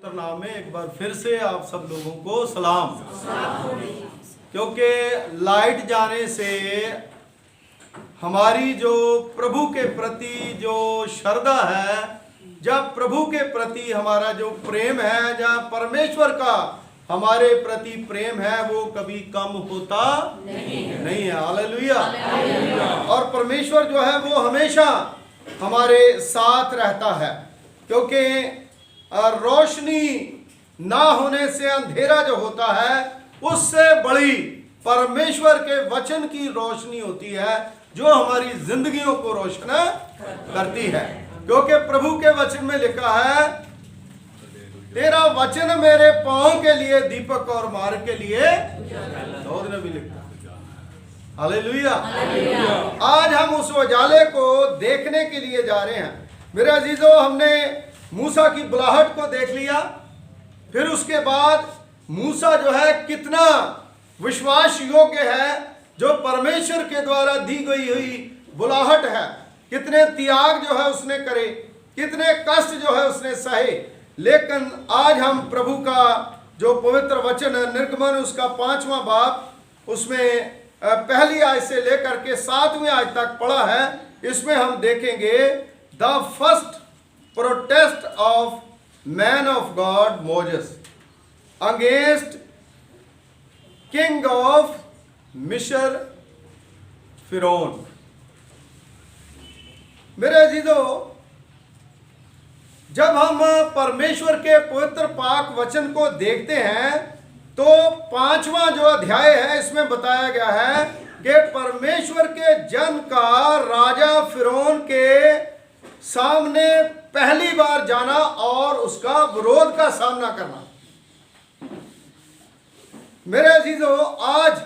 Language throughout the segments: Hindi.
नाम में एक बार फिर से आप सब लोगों को सलाम। क्योंकि लाइट जाने से हमारी जो प्रभु के प्रति जो श्रद्धा है, जब प्रभु के प्रति हमारा जो प्रेम है, जहाँ परमेश्वर का हमारे प्रति प्रेम है, वो कभी कम होता नहीं है। हालेलुया। और परमेश्वर जो है वो हमेशा हमारे साथ रहता है, क्योंकि रोशनी ना होने से अंधेरा जो होता है, उससे बड़ी परमेश्वर के वचन की रोशनी होती है, जो हमारी जिंदगियों को रोशन करती है। क्योंकि प्रभु के वचन में लिखा है, तेरा वचन मेरे पांव के लिए दीपक और मार्ग के लिए दाऊद ने भी लिखा। हालेलुया। आज हम उस उजाले को देखने के लिए जा रहे हैं। मेरे अजीजों, हमने मूसा की बुलाहट को देख लिया, फिर उसके बाद मूसा जो है कितना विश्वास योग्य है, जो परमेश्वर के द्वारा दी गई हुई बुलाहट है, कितने त्याग जो है उसने करे, कितने कष्ट जो है उसने सहे। लेकिन आज हम प्रभु का जो पवित्र वचन है, निर्गमन उसका 5वां बाब, उसमें पहली आयत से लेकर के 7वीं आयत तक पढ़ा है। इसमें हम देखेंगे the first protest of man of God Moses against king of Misr Pharaoh। मेरे अजीजों, जब हम परमेश्वर के पवित्र पाक वचन को देखते हैं, तो 5वां जो अध्याय है, इसमें बताया गया है कि परमेश्वर के जन का राजा फिरौन के सामने पहली बार जाना और उसका विरोध का सामना करना। मेरे अजीजों, आज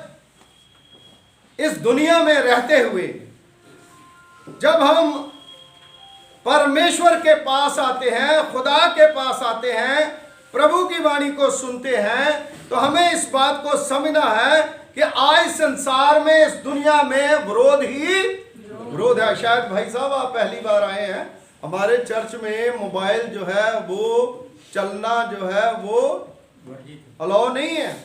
इस दुनिया में रहते हुए जब हम परमेश्वर के पास आते हैं, खुदा के पास आते हैं, प्रभु की वाणी को सुनते हैं, तो हमें इस बात को समझना है कि आज संसार में, इस दुनिया में विरोध ही विरोध है। शायद भाई साहब आप पहली बार आए हैं, हमारे चर्च में मोबाइल जो है वो चलना जो है वो अलाउ नहीं है,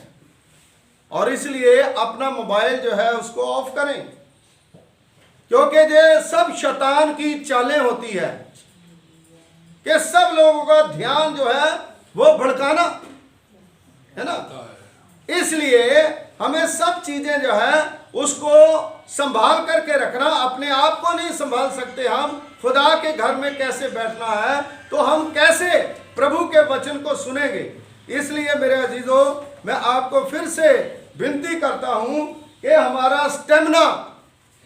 और इसलिए अपना मोबाइल जो है उसको ऑफ करें, क्योंकि ये सब शैतान की चालें होती है कि सब लोगों का ध्यान जो है वो भड़काना है ना। इसलिए हमें सब चीजें जो है उसको संभाल करके रखना। अपने आप को नहीं संभाल सकते हम, खुदा के घर में कैसे बैठना है, तो हम कैसे प्रभु के वचन को सुनेंगे। इसलिए मेरे अजीजों, मैं आपको फिर से विनती करता हूं कि हमारा स्टेमिना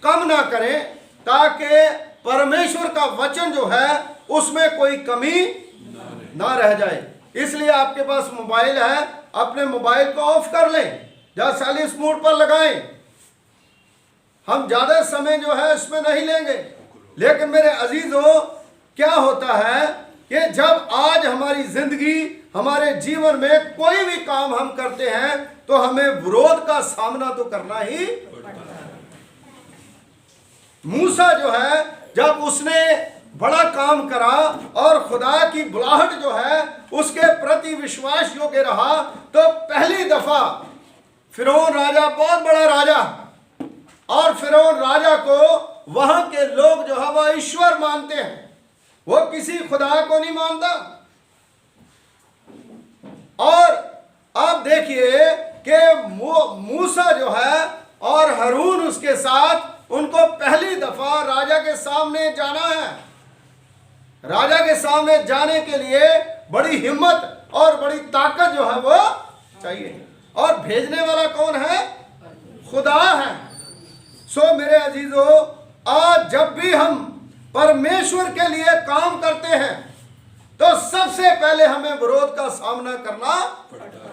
कम ना करें, ताकि परमेश्वर का वचन जो है उसमें कोई कमी ना रह जाए। इसलिए आपके पास मोबाइल है, अपने मोबाइल को ऑफ कर लें, या साइलेंस मोड पर लगाएं। हम ज्यादा समय जो है इसमें नहीं लेंगे। लेकिन मेरे अजीजों, क्या होता है कि जब आज हमारी जिंदगी, हमारे जीवन में कोई भी काम हम करते हैं, तो हमें विरोध का सामना तो करना ही पड़ता है। मूसा जो है, जब उसने बड़ा काम करा और खुदा की बुलाहट जो है उसके प्रति विश्वास योग्य रहा, तो पहली दफा फिरौन राजा, बहुत बड़ा राजा, और फिरौन राजा को वहां के लोग जो है वह ईश्वर मानते हैं, वो किसी खुदा को नहीं मानता। और अब देखिए कि मूसा जो है और हारून उसके साथ, उनको पहली दफा राजा के सामने जाना है। राजा के सामने जाने के लिए बड़ी हिम्मत और बड़ी ताकत जो है वो चाहिए, और भेजने वाला कौन है? खुदा है। सो मेरे अजीजों, आज जब भी हम परमेश्वर के लिए काम करते हैं, तो सबसे पहले हमें विरोध का सामना करना पड़ता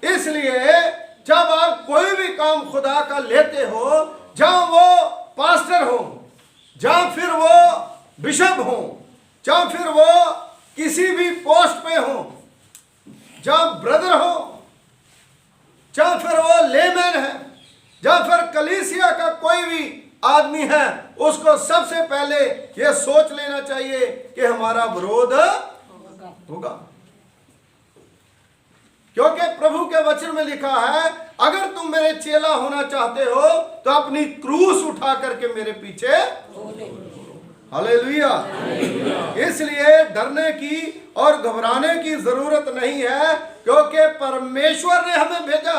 है। इसलिए जब आप कोई भी काम खुदा का लेते हो, जहां वो पास्टर हो, जहां फिर वो बिशप हो, जहां फिर वो किसी भी पोस्ट पे हो, जहां ब्रदर हो, जहां फिर वो लेमैन है, जहां फिर कलीसिया का कोई भी आदमी है, उसको सबसे पहले ये सोच लेना चाहिए कि हमारा विरोध होगा। वचन में लिखा है, अगर तुम मेरे चेला होना चाहते हो तो अपनी क्रूस उठा करके मेरे पीछे। हालेलुया। इसलिए डरने की और घबराने की जरूरत नहीं है, क्योंकि परमेश्वर ने हमें भेजा।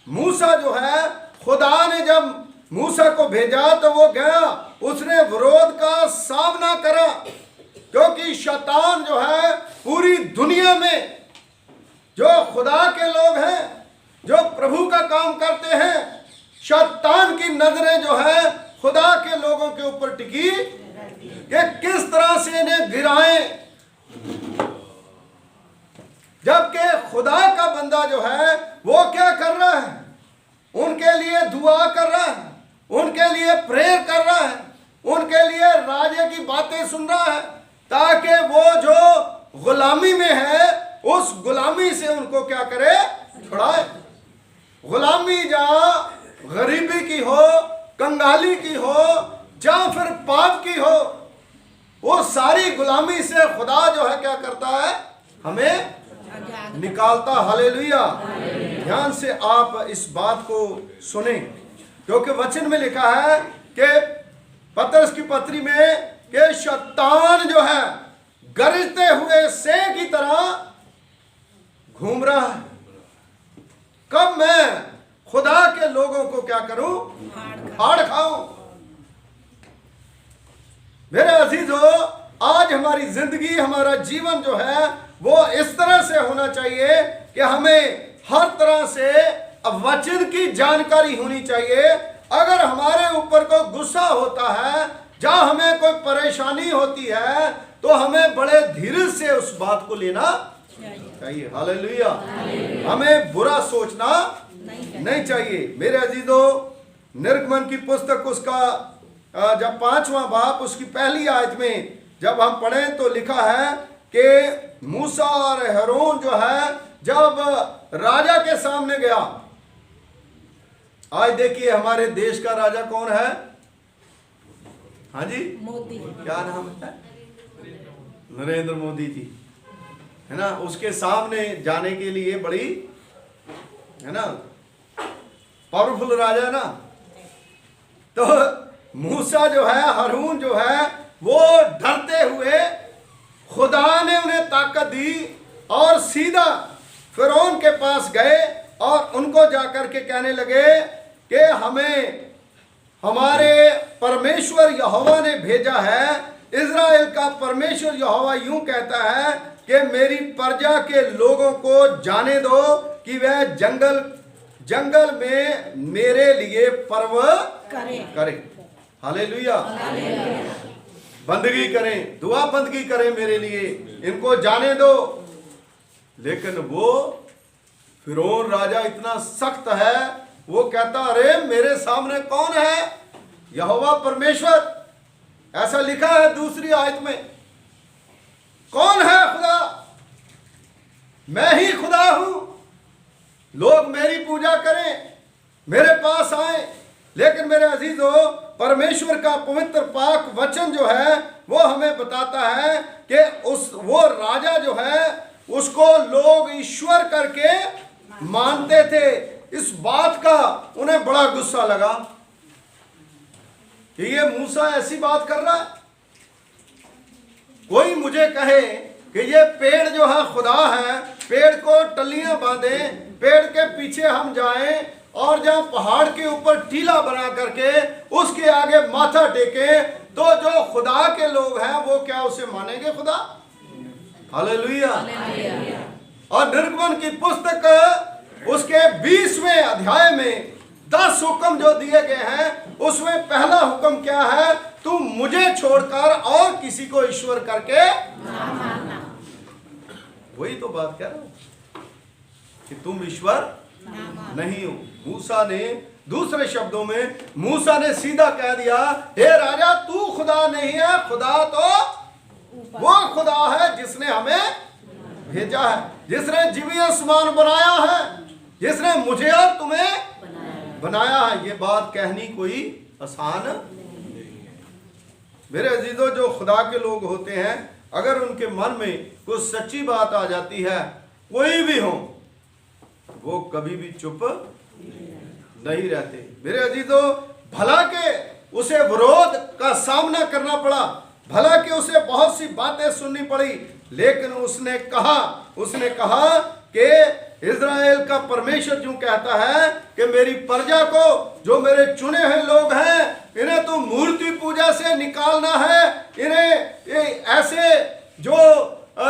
मूसा जो है, खुदा ने जब मूसा को भेजा तो वो गया, उसने विरोध का सामना करा, क्योंकि शैतान जो है पूरी दुनिया में जो खुदा के लोग हैं, जो प्रभु का काम करते हैं, शैतान की नजरें जो है खुदा के लोगों के ऊपर टिकी कि किस तरह से इन्हें गिराएं। जबकि खुदा का बंदा जो है वो क्या कर रहा है, उनके लिए दुआ कर रहा है, उनके लिए प्रेयर कर रहा है, उनके लिए राजे की बातें सुन रहा है, ताकि वो जो गुलामी में है उस गुलामी से उनको क्या करे, छुड़ाए। गुलामी जहां गरीबी की हो, कंगाली की हो, या फिर पाप की हो, वो सारी गुलामी से खुदा जो है क्या करता है, हमें निकालता। हालेलुया। ध्यान से आप इस बात को सुने, क्योंकि वचन में लिखा है कि पतरस की पत्री में कि शैतान जो है गरजते हुए सिंह की तरह घूम रहा है। कब मैं खुदा के लोगों को क्या करूं, फाड़ खाऊं। मेरे अजीजों, आज हमारी जिंदगी, हमारा जीवन जो है वो इस तरह से होना चाहिए कि हमें हर तरह से वचन की जानकारी होनी चाहिए। अगर हमारे ऊपर कोई गुस्सा होता है, जहां हमें कोई परेशानी होती है, तो हमें बड़े धीरज से उस बात को लेना चाहिए। हालेलुया। हमें बुरा सोचना नहीं चाहिए। मेरे अजीजों, निर्गमन की पुस्तक उसका जब 5वां बाब उसकी पहली आयत में जब हम पढ़ें तो लिखा है कि मूसा और हारून जो है जब राजा के सामने गया। आज देखिए हमारे देश का राजा कौन है? हाँ जी, मोदी। क्या नाम है? नरेंद्र मोदी जी, है ना। उसके सामने जाने के लिए बड़ी, है ना, पावरफुल राजा ना। तो मूसा जो है, हारून जो है, वो डरते हुए, खुदा ने उन्हें ताकत दी और सीधा फिरौन के पास गए और उनको जाकर के कहने लगे कि हमें हमारे परमेश्वर यहोवा ने भेजा है। इज़राइल का परमेश्वर यहोवा यूं कहता है कि मेरी प्रजा के लोगों को जाने दो कि वह जंगल में मेरे लिए पर्व करें। हालेलुया। बंदगी करें, दुआ बंदगी करें मेरे लिए, इनको जाने दो। लेकिन वो फिरौन राजा इतना सख्त है, वो कहता अरे मेरे सामने कौन है? यहोवा परमेश्वर। ऐसा लिखा है दूसरी आयत में। कौन है खुदा? मैं ही खुदा हूं। लोग मेरी पूजा करें, मेरे पास आए। लेकिन मेरे अजीजों, परमेश्वर का पवित्र पाक वचन जो है वो हमें बताता है कि वो राजा जो है उसको लोग ईश्वर करके मानते थे। इस बात का उन्हें बड़ा गुस्सा लगा कि ये मूसा ऐसी बात कर रहा है। कोई मुझे कहे कि ये पेड़ जो है खुदा है, पेड़ को टल्लियां बांधें, पेड़ के पीछे हम जाएं और जहां पहाड़ के ऊपर टीला बना करके उसके आगे माथा टेके, तो जो खुदा के लोग हैं वो क्या उसे मानेंगे खुदा? हालेलुया। और निर्गमन की पुस्तक उसके 20वें अध्याय में 10 हुक्म जो दिए गए हैं, उसमें पहला हुक्म क्या है? तुम मुझे छोड़कर और किसी को ईश्वर करके ना मानना। वही तो बात कह रहा हूं कि तुम ईश्वर नहीं हो। मूसा ने, दूसरे शब्दों में मूसा ने सीधा कह दिया, हे राजा तू खुदा नहीं है, खुदा तो वो खुदा है जिसने हमें भेजा है, जिसने जीवी आसमान बनाया है, जिसने मुझे और तुम्हें बनाया है। ये बात कहनी कोई आसान मेरे अजीजों, जो खुदा के लोग होते हैं, अगर उनके मन में कुछ सच्ची बात आ जाती है, कोई भी हो, वो कभी भी चुप नहीं रहते। मेरे अजीजों, भला के उसे विरोध का सामना करना पड़ा, भला कि उसे बहुत सी बातें सुननी पड़ी, लेकिन उसने कहा कि इज़राइल का परमेश्वर यूं कहता है कि मेरी प्रजा को, जो मेरे चुने हुए लोग हैं, इन्हें तो मूर्ति पूजा से निकालना है, इन्हें ऐसे जो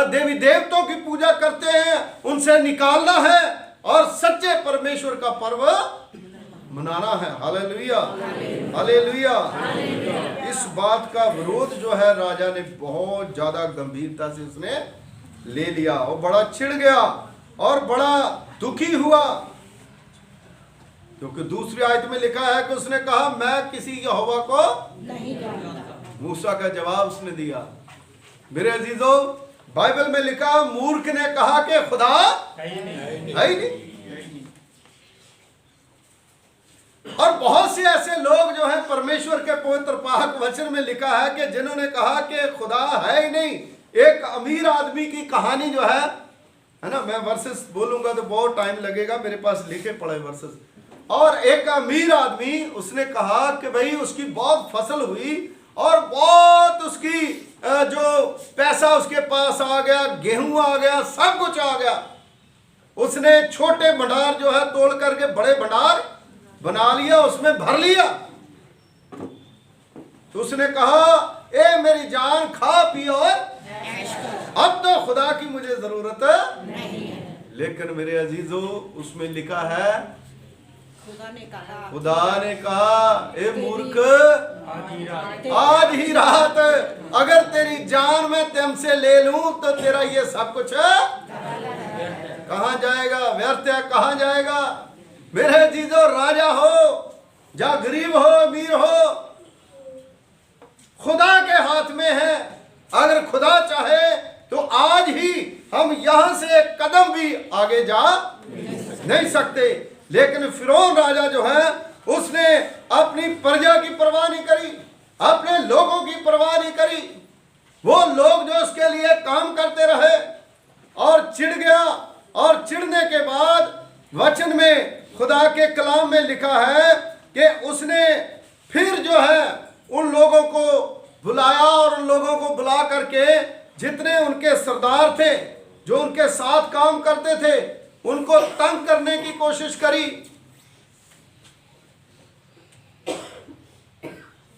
देवी देवताओं की पूजा करते हैं उनसे निकालना है और सच्चे परमेश्वर का पर्व मनाना है। Hallelujah, hallelujah. इस बात का विरोध जो है राजा ने बहुत ज्यादा गंभीरता से उसने ले लिया और बड़ा चिढ़ गया और बड़ा दुखी हुआ, क्योंकि दूसरी आयत में लिखा है कि उसने कहा मैं किसी यहोवा को नहीं जानता। मूसा का जवाब उसने दिया। मेरे अजीजों, बाइबल में लिखा मूर्ख ने कहा कि खुदा है ही नहीं। और बहुत से ऐसे लोग जो हैं, परमेश्वर के पवित्र पाक वचन में लिखा है कि जिन्होंने कहा कि खुदा है ही नहीं। एक अमीर आदमी की कहानी जो है ना, मैं वर्सेस बोलूंगा तो बहुत टाइम लगेगा, मेरे पास लिखे पड़े वर्सेस। और एक अमीर आदमी, उसने कहा कि भाई उसकी बहुत फसल हुई और बहुत उसकी जो पैसा उसके पास आ गया, गेहूं आ गया, सब कुछ आ गया। उसने छोटे भंडार जो है तोड़ करके बड़े भंडार बना लिया, उसमें भर लिया। तो उसने कहा ए मेरी जान, खा पी और अब तो खुदा की मुझे जरूरत नहीं है। लेकिन मेरे अजीजों, उसमें लिखा है खुदा ने कहा ए मूर्ख, आज ही रात अगर तेरी जान मैं तुमसे ले लूं तो तेरा ये सब कुछ कहां जाएगा, व्यर्थ है, कहां जाएगा। मेरे जीजो, राजा हो या गरीब हो, अमीर हो, खुदा के हाथ में है। अगर खुदा चाहे तो आज ही हम यहां से एक कदम भी आगे जा नहीं सकते। लेकिन फिरौन राजा जो है, उसने अपनी प्रजा की परवाह नहीं करी, अपने लोगों की परवाह नहीं करी। वो लोग जो उसके लिए काम करते रहे और चिढ़ गया। और चिढ़ने के बाद वचन में, खुदा के कलाम में लिखा है कि उसने फिर जो है उन लोगों को बुलाया और उन लोगों को बुला करके जितने उनके सरदार थे, जो उनके साथ काम करते थे, उनको तंग करने की कोशिश करी।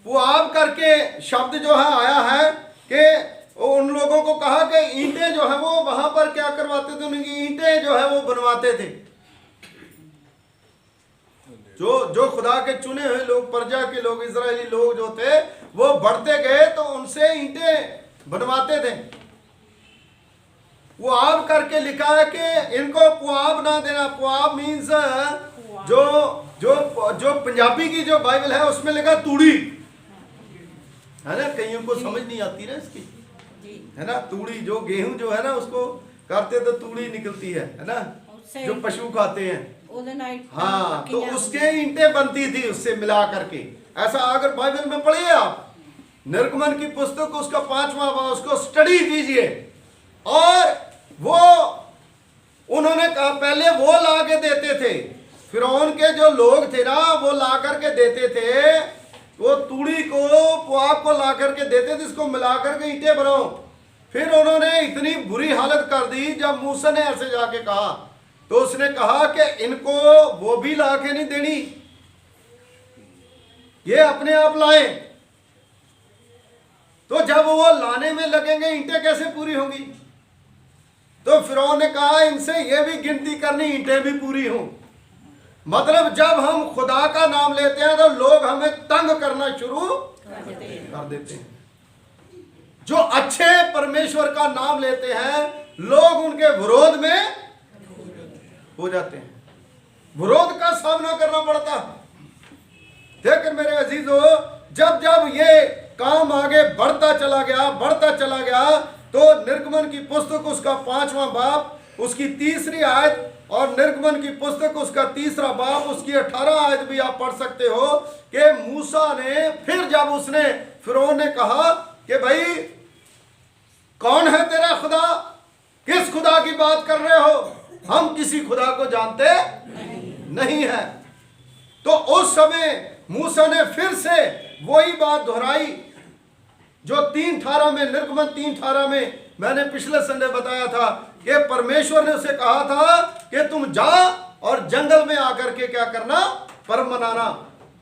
वो आप करके शब्द जो है आया है कि उन लोगों को कहा कि ईंटें जो है वो वहां पर क्या करवाते थे, उनकी ईंटें जो है वो बनवाते थे। जो खुदा के चुने हुए लोग, प्रजा के लोग, इजरायली लोग जो थे, वो बढ़ते गए तो उनसे ईंटें बनवाते थे। वो आप करके लिखा है कि इनको पुआब ना देना। पुआब मीन्स जो पंजाबी की जो बाइबल है उसमें लिखा तूड़ी है ना, कईयों को समझ नहीं आती ना इसकी, है ना। तूड़ी जो गेहूं जो है ना उसको करते तो तूड़ी निकलती है ना, जो पशु खाते हैं। हाँ, तो उसके ईंटें बनती थी उससे मिला करके। ऐसा अगर बाइबल में पढ़िए आप, निर्गमन की पुस्तक उसका 5वां बाब, उसको स्टडी कीजिए। और वो उन्होंने कहा, पहले वो ला के देते थे, फिरौन के जो लोग थे ना, वो ला करके देते थे, वो तूड़ी को, पुआब को ला करके देते थे, इसको मिला करके ईंटें बनाओ। फिर उन्होंने इतनी बुरी हालत कर दी, जब मूसा ने ऐसे जाके कहा तो उसने कहा कि इनको वो भी ला के नहीं देनी, ये अपने आप लाए। तो जब वो लाने में लगेंगे, ईंटें कैसे पूरी होंगी? तो फिरौन ने कहा इनसे ये भी गिनती करनी, ईंटें भी पूरी हों। मतलब जब हम खुदा का नाम लेते हैं तो लोग हमें तंग करना शुरू कर देते हैं। जो अच्छे परमेश्वर का नाम लेते हैं, लोग उनके विरोध में हो जाते हैं, विरोध का सामना करना पड़ता है। लेकिन मेरे अजीजों, जब जब ये काम आगे बढ़ता चला गया, तो निर्गमन की पुस्तक उसका 5वां बाब, उसकी 3री आयत, और निर्गमन की पुस्तक उसका 3रा बाब, उसकी 18 आयत भी आप पढ़ सकते हो कि मूसा ने फिर, जब उसने, फिरौन ने कहा कि भाई कौन है तेरा खुदा, किस खुदा की बात कर रहे हो, हम किसी खुदा को जानते नहीं है। तो उस समय मूसा ने फिर से वही बात दोहराई जो 3:18 में, निर्गमन 3:18 में मैंने पिछले संडे बताया था कि परमेश्वर ने उसे कहा था कि तुम जा और जंगल में आकर के क्या करना, पर्व मनाना।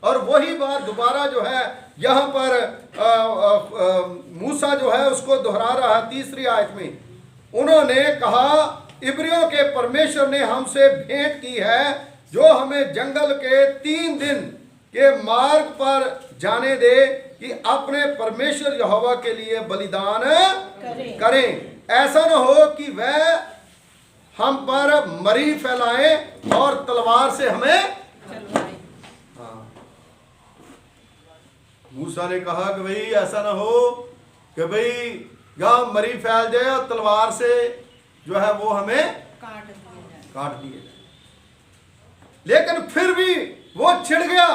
और वही बात दोबारा जो है यहाँ पर मूसा जो है उसको दोहरा रहा है 3री आयत में। उन्होंने कहा, इब्रियों के परमेश्वर ने हमसे भेंट की है, जो हमें जंगल के 3 दिन के मार्ग पर जाने दे कि अपने परमेश्वर यहोवा के लिए बलिदान करें। ऐसा न हो कि वह हम पर मरी फैलाएं और तलवार से हमें चलवाएं। मूसा ने कहा कि भाई ऐसा ना हो कि भाई यहाँ मरी फैल जाए और तलवार से जो है वो हमें काट दिए जाए। लेकिन फिर भी वो छिड़ गया।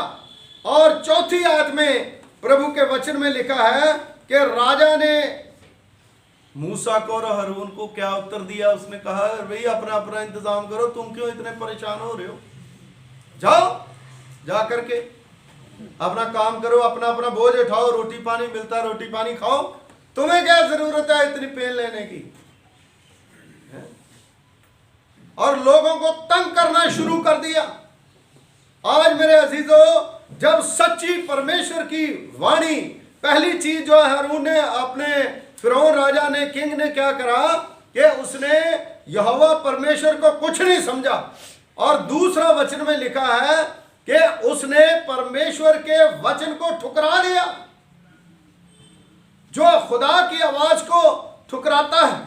और 4थी आयत में प्रभु के वचन में लिखा है कि राजा ने मूसा को और हारून को क्या उत्तर दिया। उसने कहा, भाई अपना अपना इंतजाम करो, तुम क्यों इतने परेशान हो रहे हो, जाओ जा करके अपना काम करो, अपना अपना बोझ उठाओ, रोटी पानी मिलता है रोटी पानी खाओ, तुम्हें क्या जरूरत है इतनी पेन लेने की। और लोगों को तंग करना शुरू कर दिया। आज मेरे अजीजों, जब सच्ची परमेश्वर की वाणी, पहली चीज जो हारून ने अपने फिरौन राजा ने, किंग ने क्या करा कि उसने यहोवा परमेश्वर को कुछ नहीं समझा। और दूसरा वचन में लिखा है कि उसने परमेश्वर के वचन को ठुकरा दिया। जो खुदा की आवाज को ठुकराता है,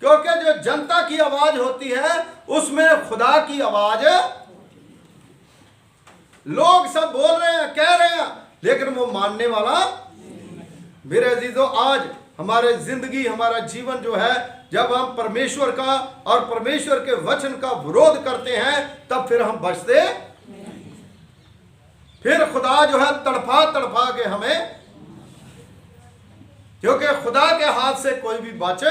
क्योंकि जो जनता की आवाज होती है उसमें खुदा की आवाज, लोग सब बोल रहे हैं, कह रहे हैं, लेकिन वो मानने वाला। मेरे अजीजों, आज हमारे जिंदगी, हमारा जीवन जो है, जब हम परमेश्वर का और परमेश्वर के वचन का विरोध करते हैं, तब फिर हम बचते, फिर खुदा जो है तड़फा तड़फा के हमें, क्योंकि खुदा के हाथ से कोई भी बच।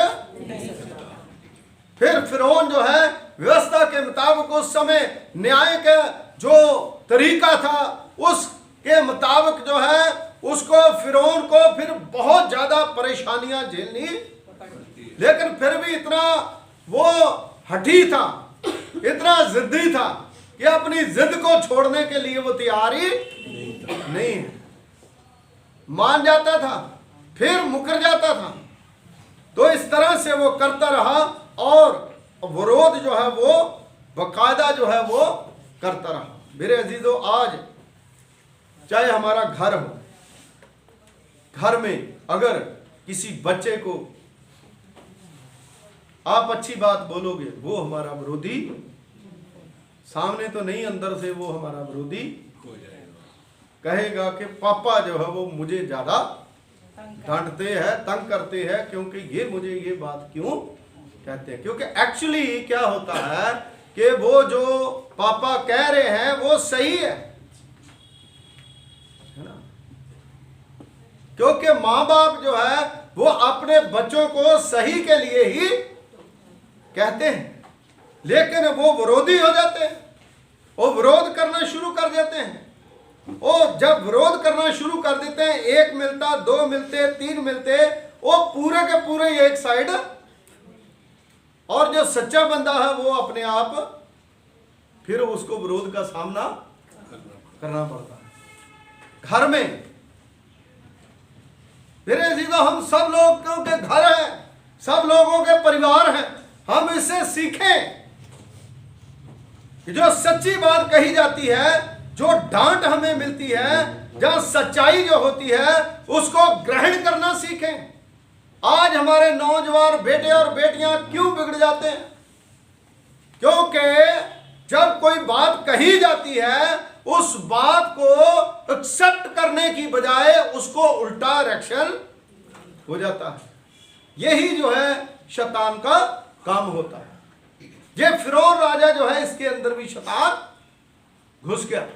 फिर फिरौन जो है व्यवस्था के मुताबिक उस समय न्याय का जो तरीका था उसके मुताबिक जो है उसको, फिरौन को फिर बहुत ज्यादा परेशानियां झेलनी, लेकिन फिर भी इतना वो हठी था, इतना जिद्दी था कि अपनी जिद को छोड़ने के लिए वो तैयार ही नहीं है। मान जाता था फिर मुकर जाता था। तो इस तरह से वो करता रहा और विरोध जो है वो बकायदा जो है वो करता रहा। मेरे अजीजों, आज चाहे हमारा घर हो, घर में अगर किसी बच्चे को आप अच्छी बात बोलोगे, वो हमारा विरोधी, सामने तो नहीं अंदर से वो हमारा विरोधी कहेगा कि पापा जो है वो मुझे ज्यादा डांटते हैं, तंग करते हैं, क्योंकि ये मुझे ये बात क्यों कहते हैं। क्योंकि एक्चुअली क्या होता है कि वो जो पापा कह रहे हैं वो सही है ना। क्योंकि माँ बाप जो है वो अपने बच्चों को सही के लिए ही कहते हैं, लेकिन वो विरोधी हो जाते हैं, वो विरोध करना शुरू कर देते हैं। वो जब विरोध करना शुरू कर देते हैं, 1 मिलता, 2 मिलते, 3 मिलते, वो पूरे के पूरे एक साइड, और जो सच्चा बंदा है वो अपने आप फिर उसको विरोध का सामना करना पड़ता है। घर में मेरे अजीजों, हम सब लोगों के घर हैं, सब लोगों के परिवार हैं। हम इससे सीखें कि जो सच्ची बात कही जाती है, जो डांट हमें मिलती है, जहां सच्चाई जो होती है उसको ग्रहण करना सीखें। आज हमारे नौजवान बेटे और बेटियां क्यों बिगड़ जाते हैं? क्योंकि जब कोई बात कही जाती है, उस बात को एक्सेप्ट करने की बजाय उसको उल्टा रिएक्शन हो जाता है। यही जो है शैतान का काम होता है। ये फिरौन राजा जो है, इसके अंदर भी शैतान घुस गया।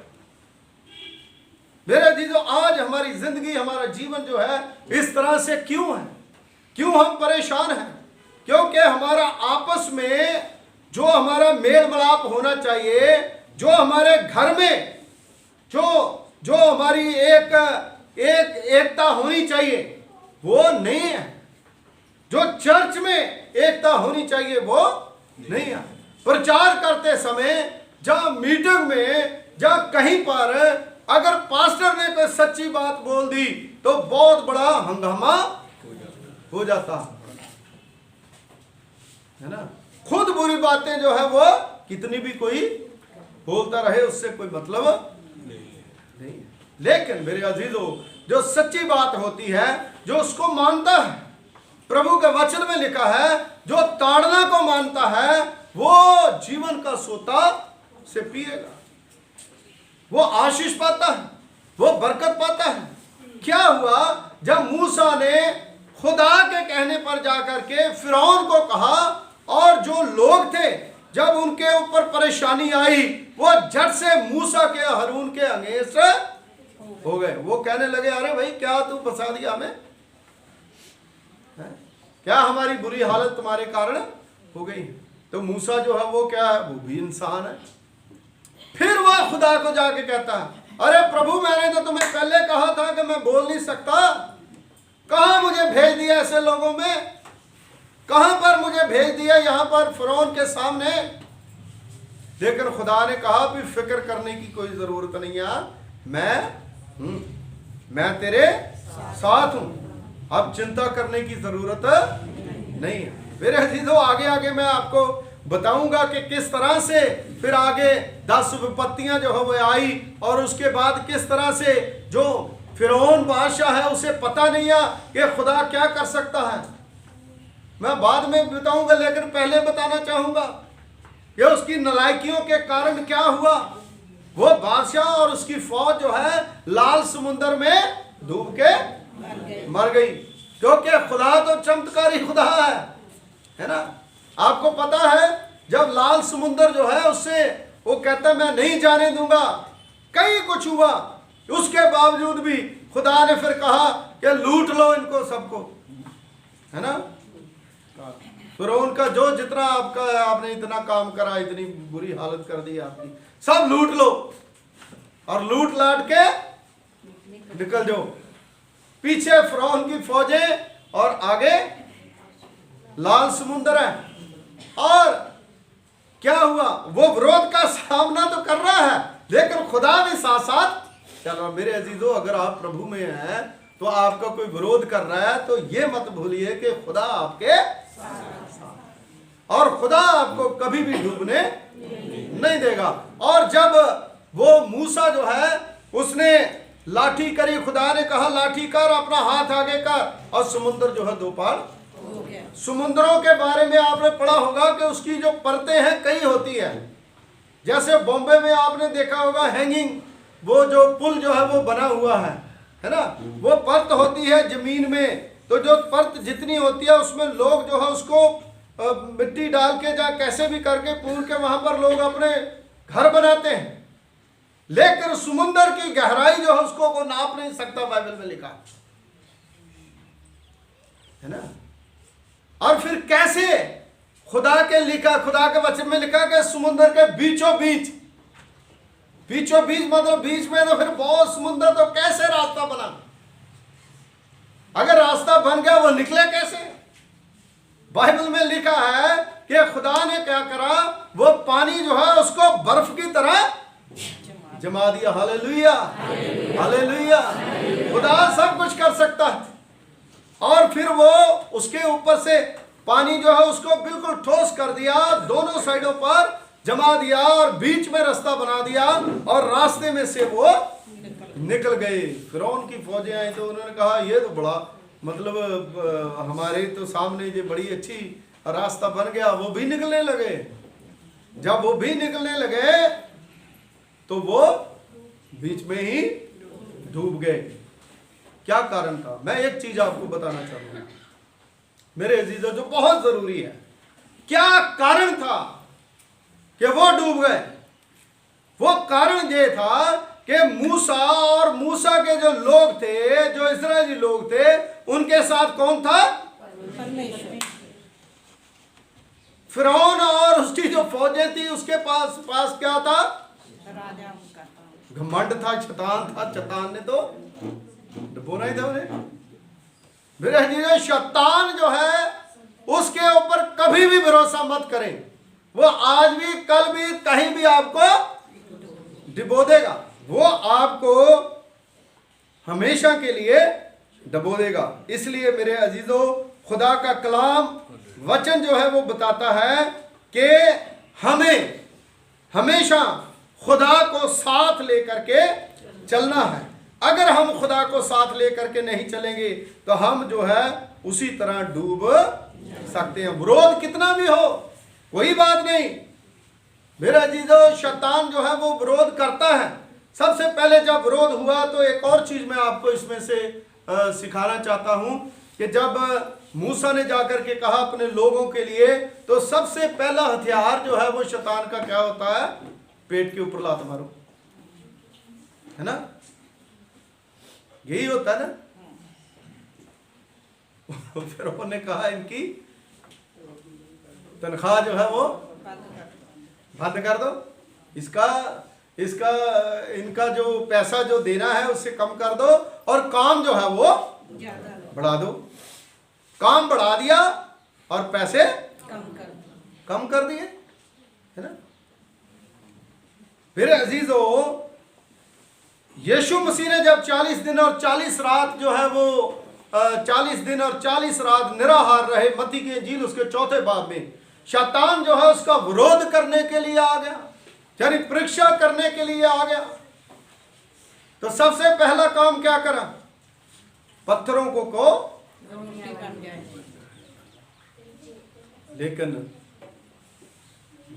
मेरे अजीजों, आज हमारी जिंदगी, हमारा जीवन जो है इस तरह से क्यों है? क्यों हम परेशान हैं? क्योंकि हमारा आपस में जो हमारा मेल मिलाप होना चाहिए, जो हमारे घर में जो हमारी एकता होनी चाहिए, वो नहीं है। जो चर्च में एकता होनी चाहिए वो नहीं है। प्रचार करते समय, जहां मीटिंग में, जहां कहीं पर अगर पास्टर ने कोई सच्ची बात बोल दी तो बहुत बड़ा हंगामा हो जाता है ना। खुद बुरी बातें जो है वो कितनी भी कोई बोलता रहे, उससे कोई मतलब नहीं। लेकिन मेरे अजीजों, जो सच्ची बात होती है, जो उसको मानता है, प्रभु के वचन में लिखा है, जो ताड़ना को मानता है वो जीवन का सोता से पिएगा, वो आशीष पाता है, वो बरकत पाता है। क्या हुआ जब मूसा ने खुदा के कहने पर जाकर के फिरौन को कहा, और जो लोग थे जब उनके ऊपर परेशानी आई वो झट से मूसा के हारून के अंगेज हो गए। वो कहने लगे, अरे भाई क्या तू फंसा दिया हमें, क्या हमारी बुरी हालत तुम्हारे कारण हो गई। तो मूसा जो है वो क्या है, वो भी इंसान है। फिर वह खुदा को जाके कहता है, अरे प्रभु मैंने तो तुम्हें पहले कहा था कि मैं बोल नहीं सकता, कहां मुझे भेज दिया ऐसे लोगों में, कहां पर मुझे भेज दिया यहाँ पर फिरौन के सामने। लेकिन खुदा ने कहा भी फिक्र करने की कोई जरूरत नहीं है, मैं तेरे साथ हूं, अब चिंता करने की जरूरत नहीं है। मेरे अजीजों, आगे आगे मैं आपको बताऊंगा कि किस तरह से फिर आगे 10 विपत्तियां जो है वो आई, और उसके बाद किस तरह से जो फिरौन बादशाह है उसे पता नहीं है कि खुदा क्या कर सकता है। मैं बाद में बताऊंगा, लेकिन पहले बताना चाहूंगा कि उसकी नालायकियों के कारण क्या हुआ। वो बादशाह और उसकी फौज जो है लाल समुद्र में डूब के मर गई, क्योंकि खुदा तो चमत्कारी खुदा है ना। आपको पता है जब लाल समुद्र जो है उससे वो कहता मैं नहीं जाने दूंगा, कई कुछ हुआ, उसके बावजूद भी खुदा ने फिर कहा कि लूट लो इनको सबको, है ना। फिर उनका जो जितना आपने इतना काम करा, इतनी बुरी हालत कर दी आपकी, सब लूट लो और लूट लाट के निकल जाओ। पीछे फिरौन की फौजें और आगे लाल समुद्र है। और क्या हुआ, वो विरोध का सामना तो कर रहा है, लेकिन खुदा भी साथ साथ चल रहा। मेरे अजीजों, अगर आप प्रभु में हैं तो आपका कोई विरोध कर रहा है तो ये मत भूलिए कि खुदा आपके और खुदा आपको कभी भी डूबने नहीं देगा। और जब वो मूसा जो है उसने लाठी करी, खुदा ने कहा लाठी कर, अपना हाथ आगे कर, और समुद्र जो है दो पार हो गया। समुद्रों के बारे में आपने पढ़ा होगा कि उसकी जो परतें हैं कई होती है। जैसे बॉम्बे में आपने देखा होगा हैंगिंग, वो जो पुल जो है वो बना हुआ है ना, वो परत होती है जमीन में। तो जो परत जितनी होती है उसमें लोग जो है उसको मिट्टी डाल के या कैसे भी करके पूर के वहां पर लोग अपने घर बनाते हैं। लेकिन समुद्र की गहराई जो है उसको को नाप नहीं सकता, बाइबल में लिखा है ना। और फिर कैसे खुदा के वचन में लिखा कि समुद्र के बीचों बीच मतलब बीच में, तो फिर बहुत समुद्र, तो कैसे रास्ता बना। अगर रास्ता बन गया वो निकले कैसे। बाइबल में लिखा है कि खुदा ने क्या करा, वो पानी जो है उसको बर्फ की तरह जमा दिया। Hallelujah, hallelujah. खुदा सब कुछ कर सकता है। और फिर वो उसके ऊपर से पानी जो है उसको बिल्कुल ठोस कर दिया, दोनों साइडों पर जमा दिया और बीच में रास्ता बना दिया, और रास्ते में से वो निकल गए। फिरौन की फौजें आई तो उन्होंने कहा ये तो बड़ा मतलब हमारे तो सामने ये बड़ी अच्छी रास्ता बन गया। वो भी निकलने लगे। जब वो भी निकलने लगे तो वो बीच में ही डूब गए। क्या कारण था, मैं एक चीज आपको बताना चाहूंगा मेरे अजीजों, जो बहुत जरूरी है। क्या कारण था कि वो डूब गए। वो कारण ये था कि मूसा और मूसा के जो लोग थे, जो इस्राएली लोग थे, उनके साथ कौन था, परमेश्वर। फिरौन और उसकी जो फौजें थी, उसके पास पास क्या था? राजा उनका था। घमंड था, शैतान था। शैतान ने तो डुबोना ही था उन्हें। मेरे अजीजों, शैतान जो है उसके ऊपर कभी भी भरोसा मत करें। वो आज भी, कल भी, कहीं भी आपको डुबो देगा। वो आपको हमेशा के लिए डुबो देगा। इसलिए मेरे अजीजों, खुदा का कलाम वचन जो है वो बताता है कि हमें हमेशा खुदा को साथ लेकर के चलना है। अगर हम खुदा को साथ लेकर के नहीं चलेंगे तो हम जो है उसी तरह डूब सकते हैं। विरोध कितना भी हो, कोई बात नहीं। मेरा अजीजों, शैतान जो है वो विरोध करता है। सबसे पहले जब विरोध हुआ तो एक और चीज मैं आपको इसमें से सिखाना चाहता हूं कि जब मूसा ने जाकर के कहा अपने लोगों के लिए, तो सबसे पहला हथियार जो है वो शैतान का क्या होता है? पेट के ऊपर लात मारो, है ना? यही होता है ना। फिर उन्होंने कहा इनकी तनख्वाह जो है वो बंद कर दो, इसका इनका जो पैसा जो देना है उससे कम कर दो, और काम जो है वो बढ़ा दो। काम बढ़ा दिया और पैसे कम कर दिए, है ना। फिर अजीजों, यीशु मसीह ने जब 40 दिन और 40 रात जो है वो 40 दिन और 40 रात निराहार रहे, मत्ती की इंजील उसके 4 बाब में, शैतान जो है उसका विरोध करने के लिए आ गया, यानी परीक्षा करने के लिए आ गया। तो सबसे पहला काम क्या करा? पत्थरों को लेकिन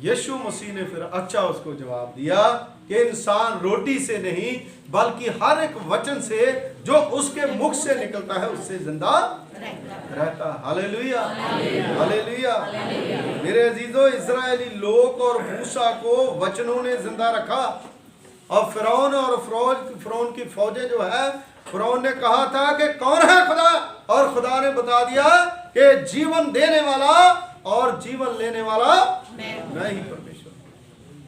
यीशु मसीह ने फिर अच्छा उसको जवाब दिया कि इंसान रोटी से नहीं बल्कि हर एक वचन से जो उसके मुख से निकलता है उससे जिंदा रहता। Hallelujah, hallelujah. मेरे अजीजों, इजरायली लोग और मूसा को वचनों ने जिंदा रखा। और फिरौन की फौजें जो है, फिरौन ने कहा था कि कौन है खुदा, और खुदा ने बता दिया कि जीवन देने वाला और जीवन लेने वाला मैं ही परमेश्वर।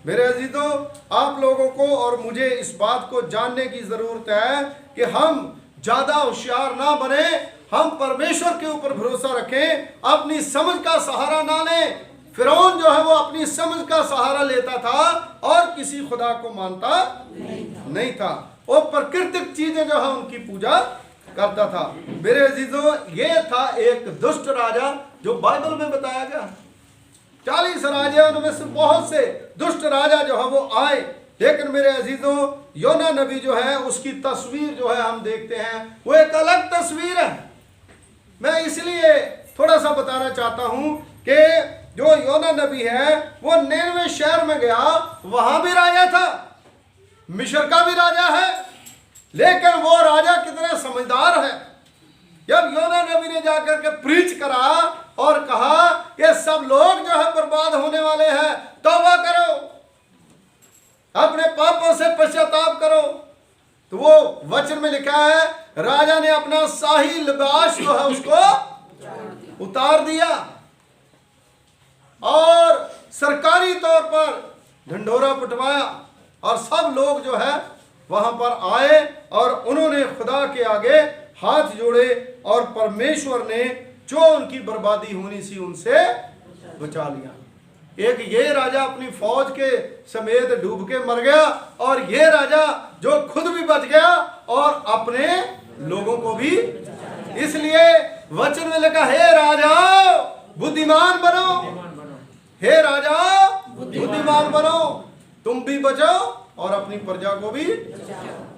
मेरे अजीजों, आप लोगों को और मुझे इस बात को जानने की जरूरत है कि हम ज्यादा होशियार ना बने, हम परमेश्वर के ऊपर भरोसा रखें, अपनी समझ का सहारा ना लें। फिरौन जो है वो अपनी समझ का सहारा लेता था और किसी खुदा को मानता नहीं था। वो प्राकृतिक चीजें जो है उनकी पूजा करता था। मेरे अजीजों, ये था एक दुष्ट राजा जो बाइबल में बताया गया। 40 राजे, उनमें से बहुत से दुष्ट राजा जो है वो आए। लेकिन मेरे अजीजों, योना नबी जो है उसकी तस्वीर जो है हम देखते हैं वो एक अलग तस्वीर है। मैं इसलिए थोड़ा सा बताना चाहता हूं कि जो योना नबी है वो 99 शहर में गया, वहां भी राजा था, मिस्र का भी राजा है, लेकिन वो राजा कितना समझदार है। जब योना नबी ने जाकर के प्रीच करा और कहा कि सब लोग जो है बर्बाद होने वाले हैं, तौबा करो, अपने पापों से पश्चाताप करो, तो वो वचन में लिखा है राजा ने अपना शाही लिबास जो है उसको उतार दिया और सरकारी तौर पर ढंढोरा पिटवाया, और सब लोग जो है वहां पर आए और उन्होंने खुदा के आगे हाथ जोड़े और परमेश्वर ने जो उनकी बर्बादी होनी सी उनसे बचा लिया। एक ये राजा अपनी फौज के समेत डूब के मर गया, और ये राजा जो खुद भी बच गया और अपने लोगों को भी। इसलिए वचन में लिखा, हे राजा बुद्धिमान बनो, हे राजा बुद्धिमान बनो, तुम भी बचो और अपनी प्रजा को भी,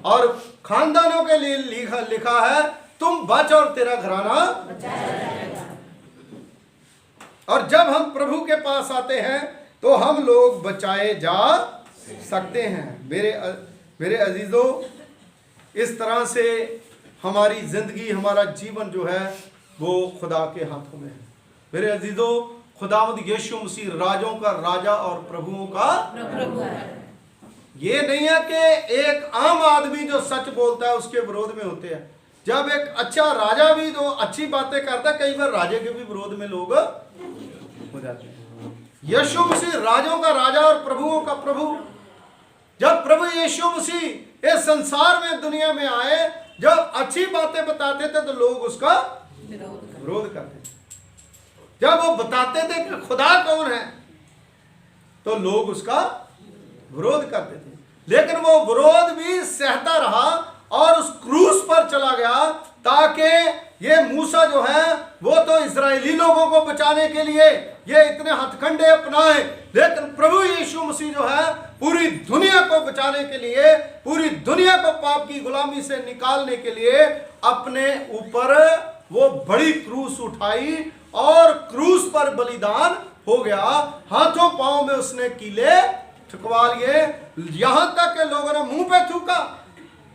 और खानदानों के लिए लिखा है तुम बच और तेरा घराना। और जब हम प्रभु के पास आते हैं तो हम लोग बचाए जा सकते हैं। मेरे अजीजों, इस तरह से हमारी जिंदगी, हमारा जीवन जो है वो खुदा के हाथों में है। मेरे अजीजों, खुदावंद यीशु मसीह राजों का राजा और प्रभुओं का प्रभु है। ये नहीं है कि एक आम आदमी जो सच बोलता है उसके विरोध में होते हैं। जब एक अच्छा राजा भी जो अच्छी बातें करता है, कई बार राजे के भी विरोध में लोग हो जाते हैं। यीशु मसीह राजों का राजा और प्रभुओं का प्रभु। जब प्रभु यीशु मसीह इस संसार में दुनिया में आए, जब अच्छी बातें बताते थे तो लोग उसका विरोध करते थे। जब वो बताते थे कि खुदा कौन है तो लोग उसका विरोध करते थे, लेकिन वो विरोध भी सहता रहा और उस क्रूस पर चला गया, ताकि ये मूसा जो है वो तो इजरायली लोगों को बचाने के लिए ये इतने हथकंडे अपनाए, लेकिन प्रभु यीशु मसीह जो है पूरी दुनिया को बचाने के लिए, पूरी दुनिया को पाप की गुलामी से निकालने के लिए अपने ऊपर वो बड़ी क्रूस उठाई और क्रूस पर बलिदान हो गया। हाथों पांव में उसने कीले ठुकवा लिए, यहां तक के लोगों ने मुंह पे थूका।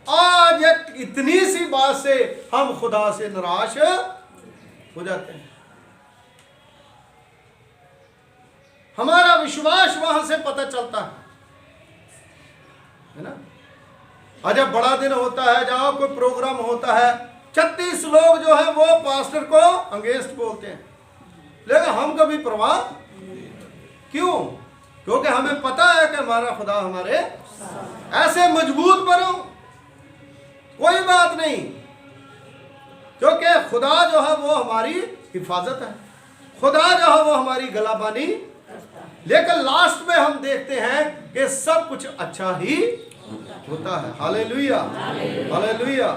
आज एक इतनी सी बात से हम खुदा से निराश हो जाते हैं। हमारा विश्वास वहां से पता चलता है ना। आज जब बड़ा दिन होता है, जहां कोई प्रोग्राम होता है, 36 लोग जो है वो पास्टर को अगेंस्ट बोलते हैं, लेकिन हम कभी परवाह क्यों? क्योंकि हमें पता है कि हमारा खुदा हमारे ऐसे मजबूत बनो, कोई बात नहीं, क्योंकि खुदा जो है वो हमारी हिफाजत है, खुदा जो है वो हमारी गलाबानी। लेकिन लास्ट में हम देखते हैं कि सब कुछ अच्छा ही होता है। Hallelujah, hallelujah.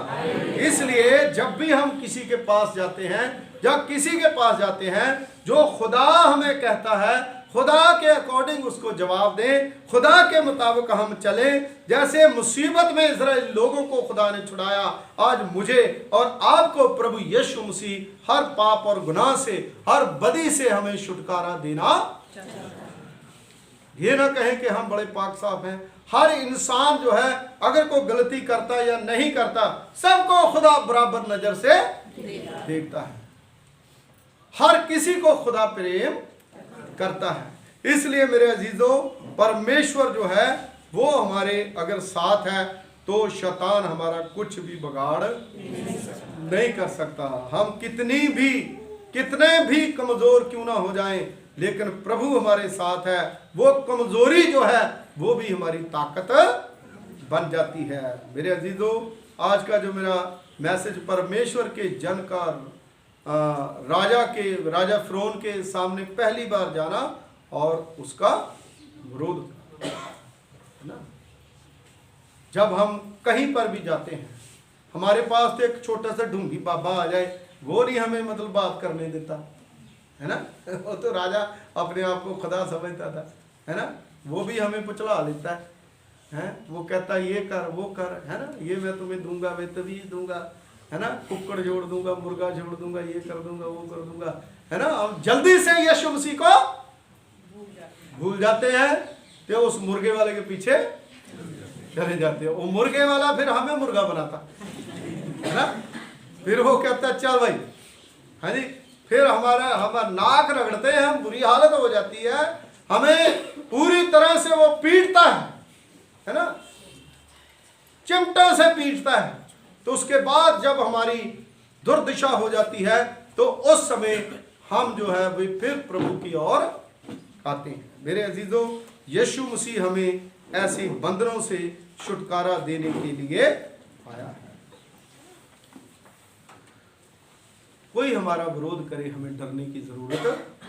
इसलिए जब भी हम किसी के पास जाते हैं, जब किसी के पास जाते हैं, जो खुदा हमें कहता है, खुदा के अकॉर्डिंग उसको जवाब दें, खुदा के मुताबिक हम चलें। जैसे मुसीबत में इज़राइल लोगों को खुदा ने छुड़ाया, आज मुझे और आपको प्रभु यीशु मसीह हर पाप और गुनाह से, हर बदी से हमें छुटकारा देना। ये ना कहें कि हम बड़े पाक साफ हैं। हर इंसान जो है अगर कोई गलती करता या नहीं करता, सबको खुदा बराबर नजर से देखता है। हर किसी को खुदा प्रेम करता है। इसलिए मेरे अजीजों, परमेश्वर जो है वो हमारे अगर साथ है तो शैतान हमारा कुछ भी बिगाड़ नहीं कर सकता। हम कितने भी कमजोर क्यों ना हो जाएं, लेकिन प्रभु हमारे साथ है। वो कमजोरी जो है वो भी हमारी ताकत बन जाती है। मेरे अजीजों, आज का जो मेरा मैसेज परमेश्वर के जन का राजा फिरौन के सामने पहली बार जाना और उसका विरोध है ना। जब हम कहीं पर भी जाते हैं, हमारे पास तो एक छोटा सा ढूंगी बाबा आ जाए, वो नहीं हमें मतलब बात करने देता है ना। वो तो राजा अपने आप को खुदा समझता था, है ना। वो भी हमें पुचला लेता है। वो कहता ये कर वो कर, है ना, ये मैं तुम्हें दूंगा, मैं तभी दूंगा, है ना, कुक्कड़ जोड़ दूंगा, मुर्गा जोड़ दूंगा, ये कर दूंगा, वो कर दूंगा, है ना। हम जल्दी से यीशु मसीह को भूल जाते हैं तो उस मुर्गे वाले के पीछे चले जाते हैं। वो मुर्गे वाला फिर हमें मुर्गा बनाता है ना। फिर वो कहता चल भाई, हाँ जी, फिर हमारा नाक रगड़ते हैं, हम बुरी हालत हो जाती है, हमें पूरी तरह से वो पीटता है ना, चिमटा से पीटता है। तो उसके बाद जब हमारी दुर्दशा हो जाती है तो उस समय हम जो है वे फिर प्रभु की ओर आते हैं। मेरे अजीजों, यीशु मसीह हमें ऐसे बंधनों से छुटकारा देने के लिए आया है। कोई हमारा विरोध करे, हमें डरने की जरूरत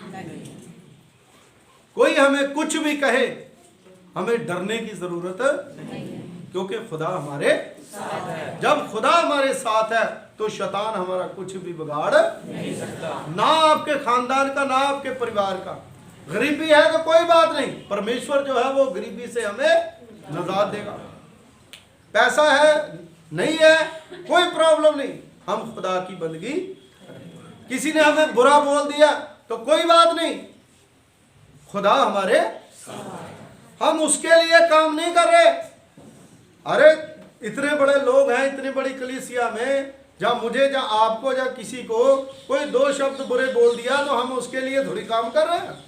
नहीं। कोई हमें कुछ भी कहे, हमें डरने की जरूरत नहीं, क्योंकि खुदा हमारे साथ है। जब खुदा हमारे साथ है तो शैतान हमारा कुछ भी बिगाड़ नहीं सकता, ना आपके खानदान का, ना आपके परिवार का। गरीबी है तो कोई बात नहीं, परमेश्वर जो है वो गरीबी से हमें निजात देगा। पैसा है नहीं है कोई प्रॉब्लम नहीं, हम खुदा की बंदगी। किसी ने हमें बुरा बोल दिया तो कोई बात नहीं, खुदा हमारे, हम उसके लिए काम नहीं कर रहे। अरे इतने बड़े लोग हैं, इतनी बड़ी कलीसिया में, जब मुझे या आपको या किसी को कोई दो शब्द बुरे बोल दिया तो हम उसके लिए थोड़ी काम कर रहे हैं।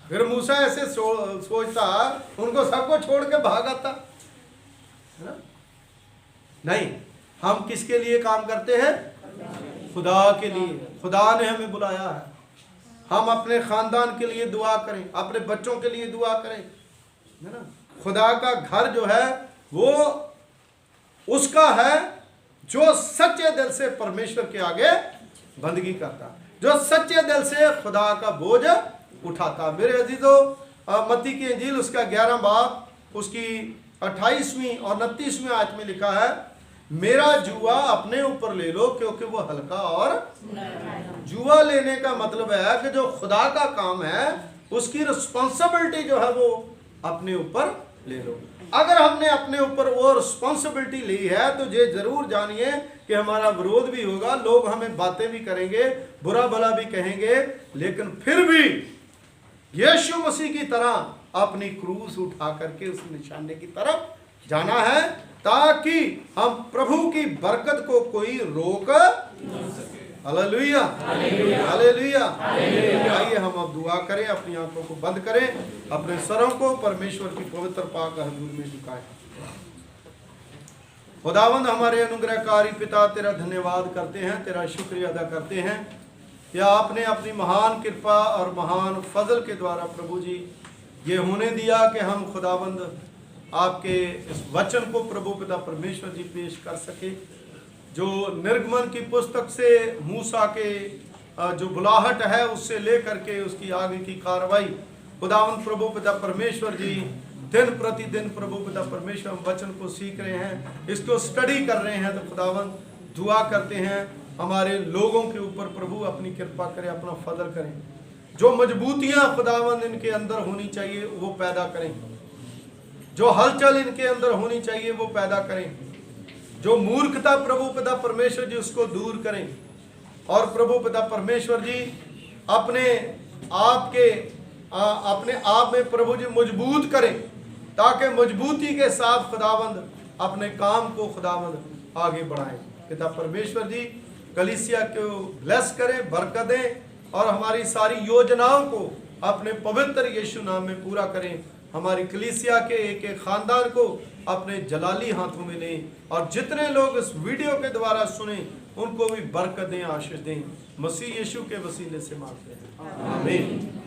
फिर मूसा ऐसे सोचता, उनको सबको छोड़ के भाग आता है ना। नहीं, हम किसके लिए काम करते हैं? खुदा के लिए। खुदा ने हमें बुलाया है, हम अपने खानदान के लिए दुआ करें, अपने बच्चों के लिए दुआ करें, है ना। खुदा का घर जो है वो उसका है जो सच्चे दिल से परमेश्वर के आगे बंदगी करता, जो सच्चे दिल से खुदा का बोझ उठाता। मेरे अजीजों, मत्ती की इंजील उसका 11 बाब उसकी 28वीं और 29वीं आयत में लिखा है, मेरा जुआ अपने ऊपर ले लो क्योंकि वो हल्का और जुआ लेने का मतलब है कि जो खुदा का काम है उसकी रिस्पॉन्सिबिलिटी जो है वो अपने ऊपर ले लो। अगर हमने अपने ऊपर वो रिस्पॉन्सिबिलिटी ली है तो ये जरूर जानिए कि हमारा विरोध भी होगा, लोग हमें बातें भी करेंगे, बुरा भला भी कहेंगे, लेकिन फिर भी यीशु मसीह की तरह अपनी क्रूस उठा करके उस निशाने की तरफ जाना है ताकि हम प्रभु की बरकत को कोई रोक न सके। Hallelujah, hallelujah. आइए हम अब दुआ करें, अपनी आंखों को बंद करें, अपने सरों को परमेश्वर की पवित्र पाक हजूर में झुकाएं। खुदावंद हमारे अनुग्रहकारी पिता, तेरा धन्यवाद करते हैं, तेरा शुक्रिया अदा करते हैं या आपने अपनी महान कृपा और महान फजल के द्वारा प्रभु जी ये होने दिया कि हम खुदावंद आपके इस वचन को प्रभु पिता परमेश्वर जी पेश कर सके, जो निर्गमन की पुस्तक से मूसा के जो बुलाहट है उससे लेकर के उसकी आगे की कार्रवाई खुदावंद प्रभु पिता परमेश्वर जी दिन प्रतिदिन प्रभु पिता परमेश्वर हम वचन को सीख रहे हैं, इसको स्टडी कर रहे हैं। तो खुदावंद दुआ करते हैं हमारे लोगों के ऊपर प्रभु अपनी कृपा करें, अपना फजल करें, जो मजबूतियां खुदावंद इनके अंदर होनी चाहिए वो पैदा करें, जो हलचल इनके अंदर होनी चाहिए वो पैदा करें, जो मूर्खता प्रभु पिता परमेश्वर जी उसको दूर करें, और प्रभु पिता परमेश्वर जी अपने आप में प्रभु जी मजबूत करें ताकि मजबूती के साथ खुदावंद अपने काम को खुदावंद आगे बढ़ाएं। पिता परमेश्वर जी कलीसिया को ब्लेस करें, बरकत दें और हमारी सारी योजनाओं को अपने पवित्र यीशु नाम में पूरा करें। हमारी कलीसिया के एक एक खानदान को अपने जलाली हाथों में लें और जितने लोग इस वीडियो के द्वारा सुने उनको भी बरकत दें, आशीष दें। मसीह यीशु के वसीले से मांगते हैं, आमीन।